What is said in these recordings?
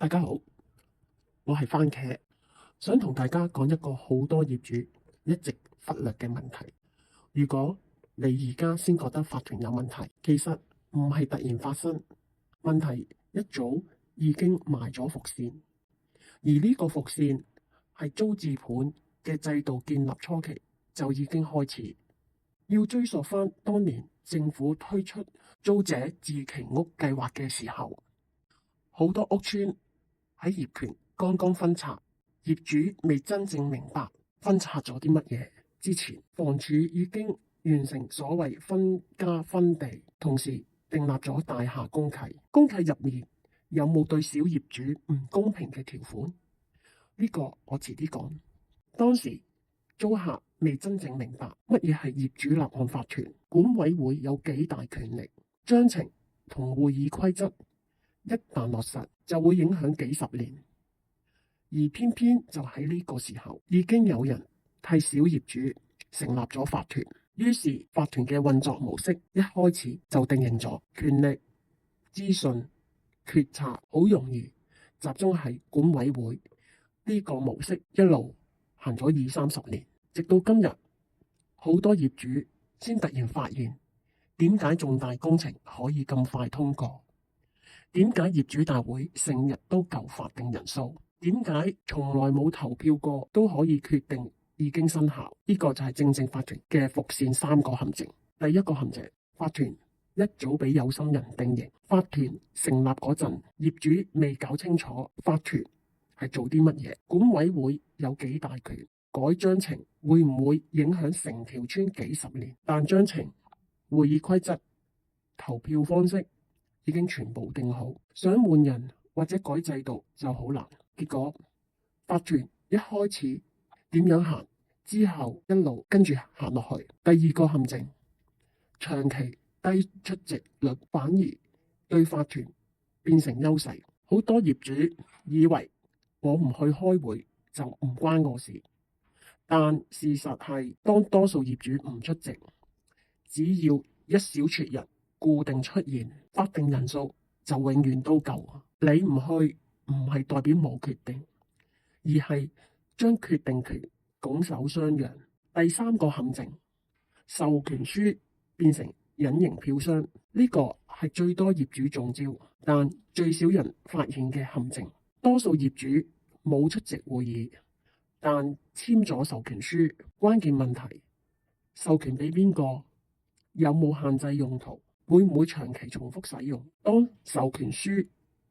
大家好，我係番茄，想同大家講一個好多業主一直忽略嘅問題。如果你而家先覺得法團有問題，其實唔係突然發生，問題一早已經埋咗伏線。而呢個伏線係租置盤嘅制度建立初期就已經開始。要追溯翻當年政府推出租者置其屋計劃嘅時候，好多屋邨喺業權剛剛分拆，業主未真正明白分拆咗啲乜嘢之前，房署已經完成所謂分家分地，同時訂立咗大廈公契。公契入面有冇對小業主唔公平嘅條款？呢個我遲啲講。當時租客未真正明白乜嘢係業主立案法團，管委會有幾大權力，章程同會議規則一旦落實就會影響幾十年。而偏偏就喺呢個時候，已經有人替小業主成立咗法團，於是法團嘅運作模式一開始就定型咗，權力、資訊、決策好容易集中喺管委會。呢個模式一路行咗20-30年，直到今日，好多業主先突然發現點解重大工程可以咁快通過，點解業主大會成日都夠法定人數，點解從來冇投票過都可以決定已經生效。呢個就係正正法團嘅伏線3個陷阱。第一個陷阱，法團一早俾有心人定型。法團成立嗰陣，業主未搞清楚法團係做啲乜嘢，管委會有幾大權，改章程會唔會影響成條村幾十年？但章程、會議規則、投票方式已經全部定好，想換人或者改制度就好難。結果法團一開始點樣行，之後一路跟住行落去。第二個陷阱，長期低出席率反而對法團變成優勢。好多業主以為我唔去開會就唔關我事，但事實係當多數業主唔出席，只要一小撮人固定出現，法定人數就永遠都夠。你唔去唔係代表冇決定，而係將決定權拱手相讓。第三個陷阱，授權書變成隱形票箱。呢個係最多業主中招，但最少人發現嘅陷阱。多數業主冇出席會議，但簽咗授權書。關鍵問題，授權俾邊個？有冇限制用途？會唔會長期重複使用？當授權書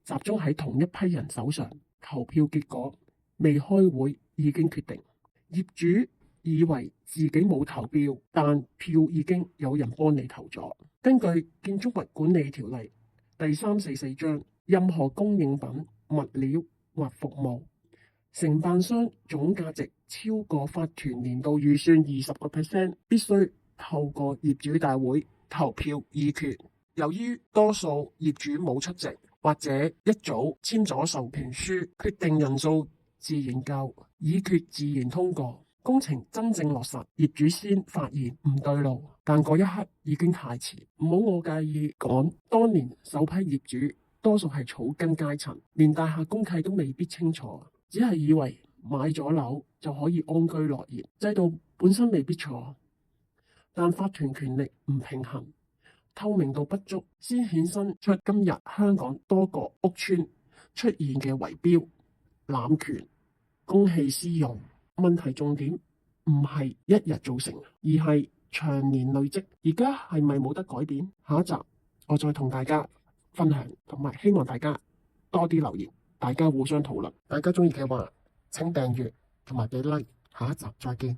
集中喺同一批人手上，投票結果未開會已經決定。業主以為自己冇投票，但票已經有人幫你投咗。根據建築物管理條例第344章，任何供應品、物料或服務，承辦商總價值超過法團年度預算20%，必須透過業主大會投票議決。由於多數業主冇出席，或者一早簽咗授權書，決定人數自然夠，議決自然通過。工程真正落實，業主先發現唔對路，但嗰一刻已經太遲。唔好我介意講，當年首批業主多數係草根階層，連大廈公契都未必清楚，只係以為買咗樓就可以安居樂業。制度本身未必錯，但法團權力唔平衡，透明度不足，先衍生出今日香港多個屋邨出現嘅圍標、濫權、公器私用。問題重點唔係一日造成，而係長年累積。而家係咪冇得改變？下一集我再同大家分享，同埋希望大家多啲留言，大家互相討論。大家中意嘅話請訂閱同埋俾 like，下一集再見。